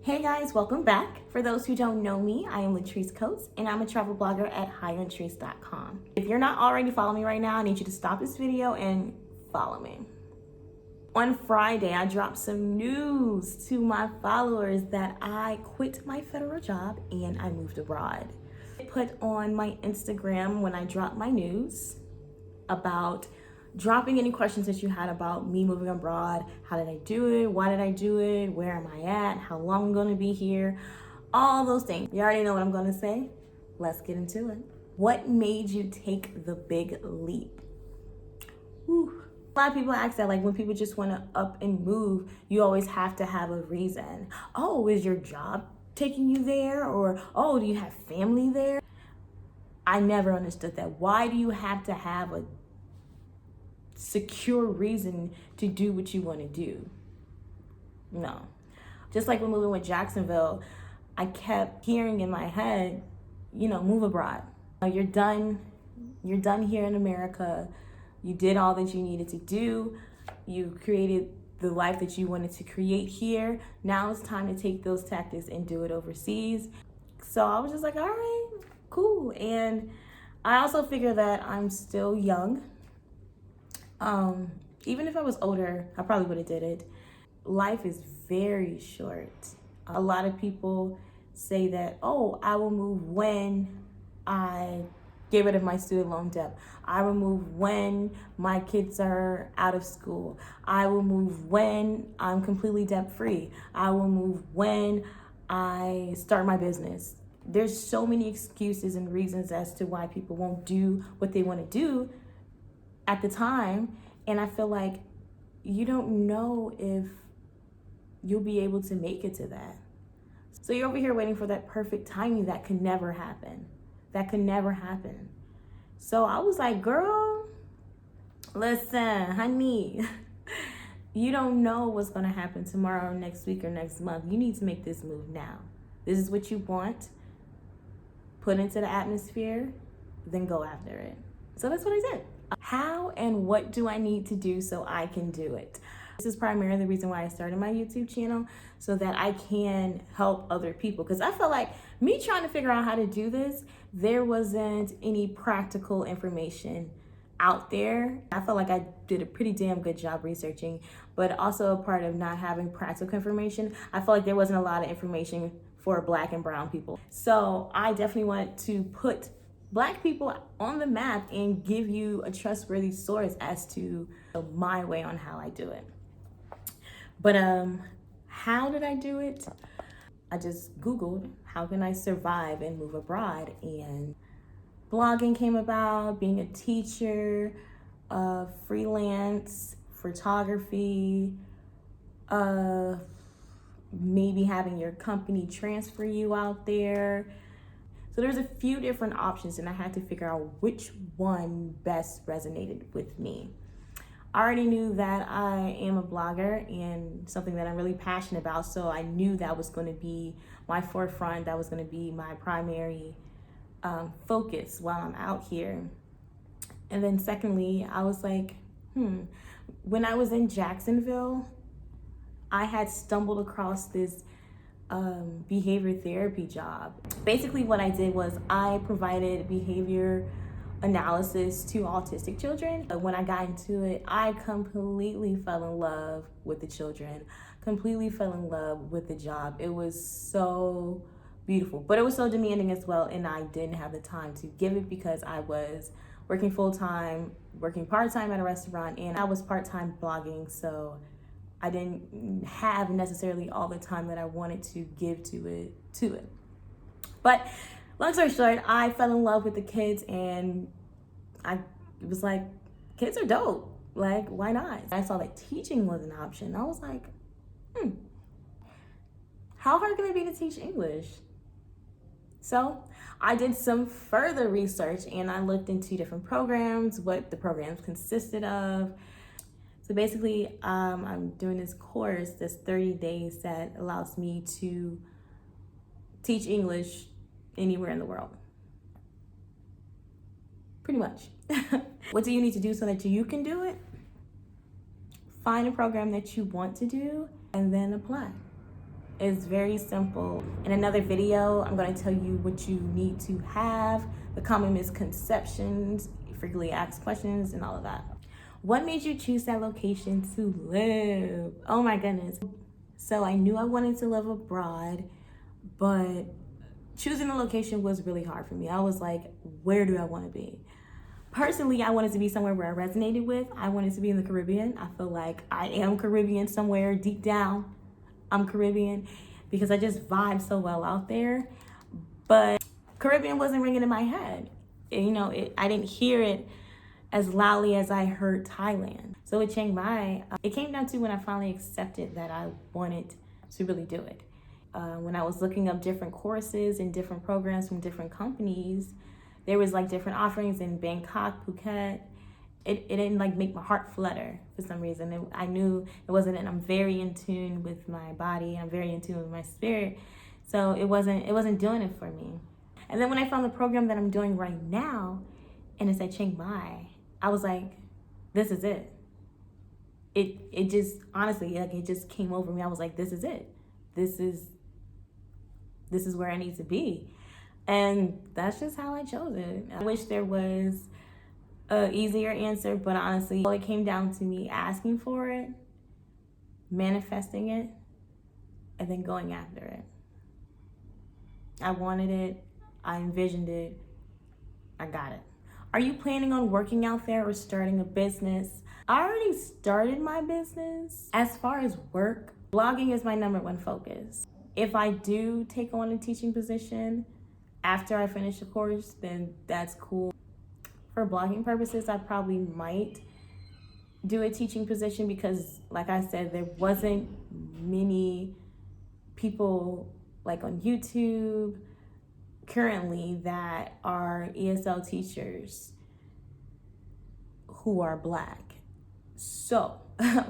Hey guys, welcome back. For those who don't know me, I am Latrice Coates and I'm a travel blogger at higherlatrice.com. If you're not already following me right now, I need you to stop this video and follow me. On Friday, I dropped some news to my followers that I quit my federal job and I moved abroad. I put on my Instagram when I dropped my news about dropping any questions that you had about me moving abroad. How did I do it? Why did I do it? Where am I at? How long I'm gonna be here? All those things. You already know what I'm gonna say. Let's get into it. What made you take the big leap? Whew. A lot of people ask that, like when people just wanna up and move, you always have to have a reason. Oh, is your job taking you there? Or, oh, do you have family there? I never understood that. Why do you have to have a secure reason to do what you want to do? No. Just like when moving with Jacksonville, I kept hearing in my head, move abroad. You're done here in America. You did all that you needed to do. You created the life that you wanted to create here. Now it's time to take those tactics and do it overseas. So I was just like, all right, cool. And I also figure that I'm still young. Even if I was older, I probably would have did it. Life is very short. A lot of people say that, oh, I will move when I get rid of my student loan debt. I will move when my kids are out of school. I will move when I'm completely debt free. I will move when I start my business. There's so many excuses and reasons as to why people won't do what they want to do at the time. And I feel like you don't know if you'll be able to make it to that. So you're over here waiting for that perfect timing that could never happen. That could never happen. So I was like, girl, listen, honey, you don't know what's going to happen tomorrow or next week or next month. You need to make this move now. This is what you want. Put into the atmosphere, then go after it. So that's what I did. How and what do I need to do so I can do it? This is primarily the reason why I started my YouTube channel, so that I can help other people. Because I felt like me trying to figure out how to do this, there wasn't any practical information out there. I felt like I did a pretty damn good job researching, but also a part of not having practical information, I felt like there wasn't a lot of information for Black and brown people. So I definitely wanted to put Black people on the map and give you a trustworthy source as to my way on how I do it. But how did I do it? I just Googled, how can I survive and move abroad? And blogging came about, being a teacher, freelance, photography, maybe having your company transfer you out there. So there's a few different options and I had to figure out which one best resonated with me. I already knew that I am a blogger and something that I'm really passionate about, so I knew that was going to be my forefront, that was going to be my primary focus while I'm out here. And then secondly, I was like, when I was in Jacksonville, I had stumbled across this behavior therapy job. Basically what I did was I provided behavior analysis to autistic children. But when I got into it, I completely fell in love with the children, completely fell in love with the job. It was so beautiful, but it was so demanding as well, and I didn't have the time to give it because I was working full-time, working part-time at a restaurant, and I was part-time blogging, so I didn't have necessarily all the time that I wanted to give to it. But long story short, I fell in love with the kids, and it was like, kids are dope. Like, why not? I saw that teaching was an option. I was like, how hard can it be to teach English? So I did some further research and I looked into different programs, what the programs consisted of. So basically, I'm doing this course that's 30 days that allows me to teach English anywhere in the world. Pretty much. What do you need to do so that you can do it? Find a program that you want to do and then apply. is very simple. In another video, I'm going to tell you what you need to have, the common misconceptions, frequently asked questions, and all of that. What made you choose that location to live? Oh my goodness. So I knew I wanted to live abroad, but choosing a location was really hard for me. I was like, where do I want to be? Personally, I wanted to be somewhere where I resonated with. I wanted to be in the Caribbean. I feel like I am Caribbean somewhere deep down. I'm Caribbean because I just vibe so well out there. But Caribbean wasn't ringing in my head. I didn't hear it as loudly as I heard Thailand. So with Chiang Mai, it came down to when I finally accepted that I wanted to really do it. When I was looking up different courses and different programs from different companies, there was like different offerings in Bangkok, Phuket. It didn't like make my heart flutter for some reason. I knew it wasn't, and I'm very in tune with my body. I'm very in tune with my spirit. So it wasn't doing it for me. And then when I found the program that I'm doing right now, and it's at Chiang Mai, I was like, this is it. It just, honestly, like it just came over me. I was like, this is it. This is where I need to be. And that's just how I chose it. I wish there was an easier answer, but honestly, it came down to me asking for it, manifesting it, and then going after it. I wanted it, I envisioned it, I got it. Are you planning on working out there or starting a business? I already started my business. As far as work, blogging is my #1 focus. If I do take on a teaching position after I finish the course, then that's cool. For blogging purposes, I probably might do a teaching position because, like I said, there wasn't many people like on YouTube currently that are ESL teachers who are Black. So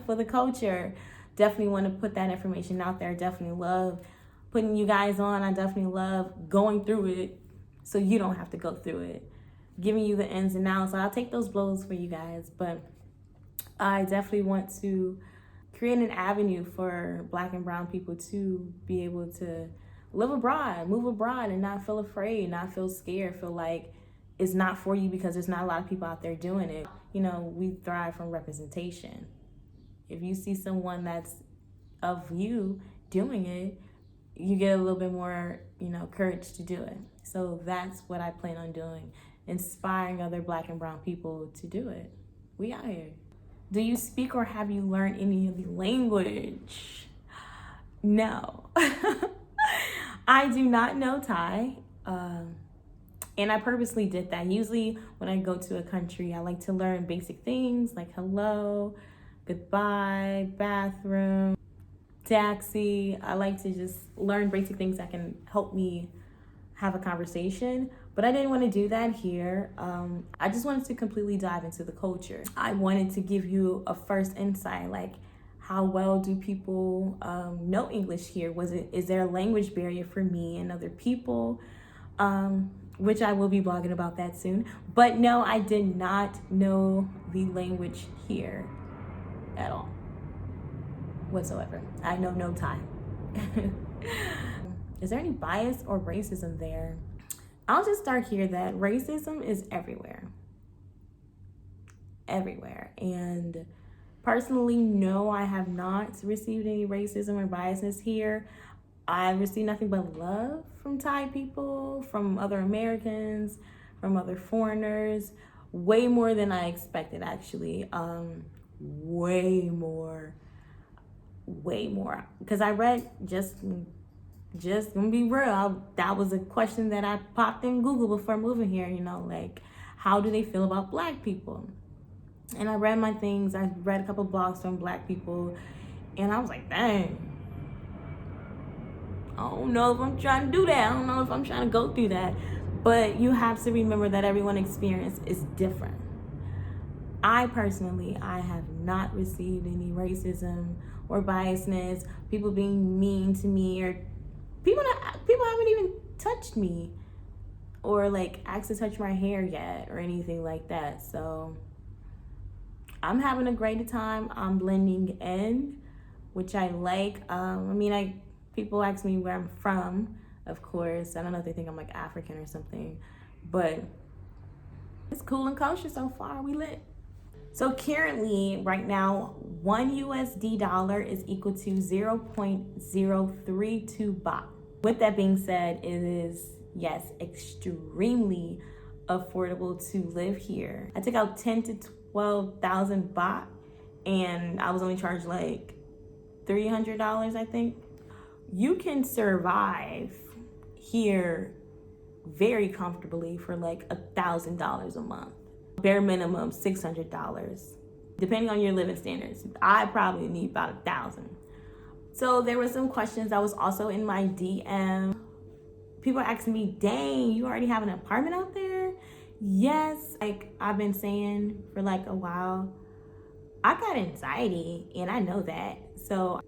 for the culture, definitely want to put that information out there. Definitely love putting you guys on. I definitely love going through it so you don't have to go through it. Giving you the ins and outs. I'll take those blows for you guys, but I definitely want to create an avenue for Black and brown people to be able to live abroad, move abroad, and not feel afraid, not feel scared, feel like it's not for you because there's not a lot of people out there doing it. We thrive from representation. If you see someone that's of you doing it, you get a little bit more, courage to do it. So that's what I plan on doing, inspiring other Black and brown people to do it. We out here. Do you speak or have you learned any of the language? No. I do not know Thai, and I purposely did that. Usually when I go to a country, I like to learn basic things like hello, goodbye, bathroom, taxi. I like to just learn basic things that can help me have a conversation, but I didn't want to do that here. I just wanted to completely dive into the culture. I wanted to give you a first insight, like how well do people know English here? Is there a language barrier for me and other people? Which I will be blogging about that soon. But no, I did not know the language here at all, whatsoever. I know no Thai. Is there any bias or racism there? I'll just start here that racism is everywhere. Everywhere. And personally, no, I have not received any racism or biasness here. I received nothing but love from Thai people, from other Americans, from other foreigners, way more than I expected, actually. Way more. Because I read, just gonna be real, that was a question that I popped in Google before moving here, like, how do they feel about Black people? And I read my things, I read a couple blogs from Black people, and I was like, dang, I don't know if I'm trying to do that. I don't know if I'm trying to go through that. But you have to remember that everyone's experience is different. I personally, I have not received any racism or biasness, people being mean to me, or people haven't even touched me or like asked to touch my hair yet or anything like that. So I'm having a great time. I'm blending in, which I like. People ask me where I'm from, of course. I don't know if they think I'm like African or something, but it's cool and kosher so far. We lit. So currently, right now, one USD dollar is equal to 0.032 baht. With that being said, it is, yes, extremely affordable to live here. I took out 10 to 12,000 baht, and I was only charged like $300, I think. You can survive here very comfortably for like $1,000 a month. Bare minimum $600, depending on your living standards. I probably need about 1,000. So there were some questions that was also in my DM. People asking me, dang, you already have an apartment out there? Yes, like I've been saying for like a while, I got anxiety and I know that. So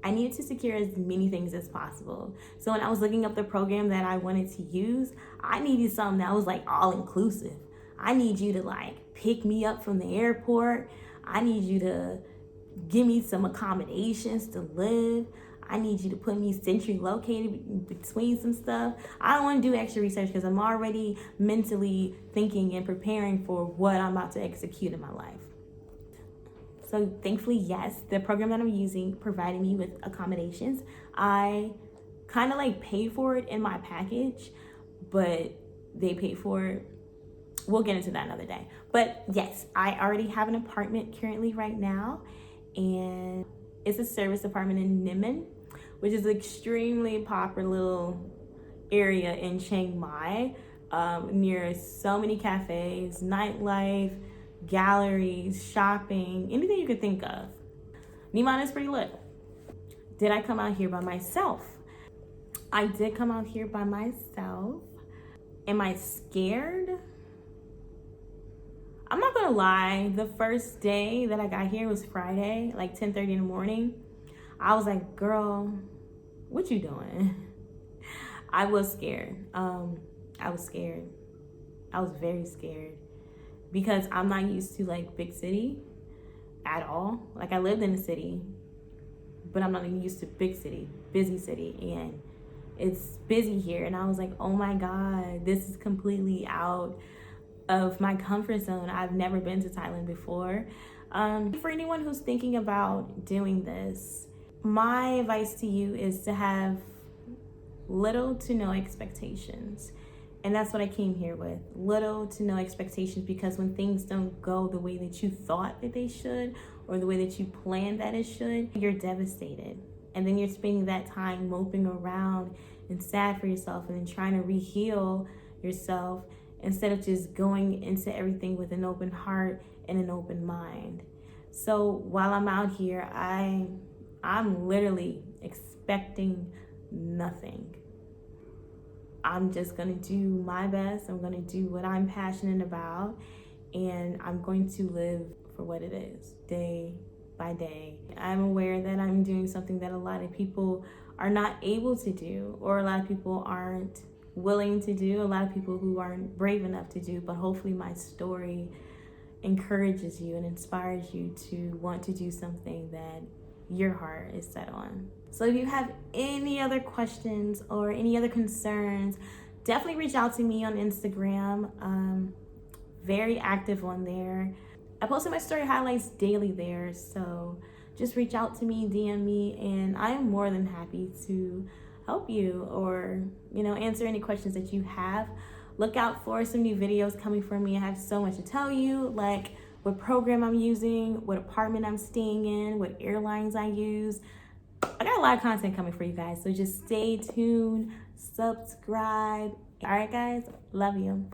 I needed to secure as many things as possible. So when I was looking up the program that I wanted to use, I needed something that was like all inclusive. I need you to like pick me up from the airport. I need you to give me some accommodations to live. I need you to put me centrally located between some stuff. I don't want to do extra research because I'm already mentally thinking and preparing for what I'm about to execute in my life. So thankfully, yes, the program that I'm using provided me with accommodations. I kind of like paid for it in my package, but they paid for it. We'll get into that another day. But yes, I already have an apartment currently right now, and it's a service apartment in Ninh, which is an extremely popular little area in Chiang Mai, near so many cafes, nightlife, galleries, shopping, anything you could think of. Ninh Man is pretty lit. Did I come out here by myself? I did come out here by myself. Am I scared? I'm not gonna lie, the first day that I got here was Friday, like 10:30 in the morning. I was like, girl, what you doing? I was scared. I was scared. I was very scared because I'm not used to like big city at all. Like I lived in a city, but I'm not even used to big city, busy city, and it's busy here. And I was like, oh my God, this is completely out of my comfort zone. I've never been to Thailand before. For anyone who's thinking about doing this, my advice to you is to have little to no expectations. And that's what I came here with, little to no expectations, because when things don't go the way that you thought that they should, or the way that you planned that it should, you're devastated. And then you're spending that time moping around and sad for yourself, and then trying to re-heal yourself instead of just going into everything with an open heart and an open mind. So while I'm out here, I'm literally expecting nothing. I'm just gonna do my best. I'm gonna do what I'm passionate about, and I'm going to live for what it is, day by day. I'm aware that I'm doing something that a lot of people are not able to do, or a lot of people aren't willing to do, a lot of people who aren't brave enough to do, but hopefully my story encourages you and inspires you to want to do something that your heart is set on. So if you have any other questions or any other concerns, definitely reach out to me on Instagram. Very active on there. I posted my story highlights daily there, so just reach out to me, DM me, and I'm more than happy to help you, or answer any questions that you have. Look out for some new videos coming from me. I have so much to tell you, like what program I'm using, what apartment I'm staying in, what airlines I use. I got a lot of content coming for you guys, so just stay tuned, subscribe. All right guys, love you.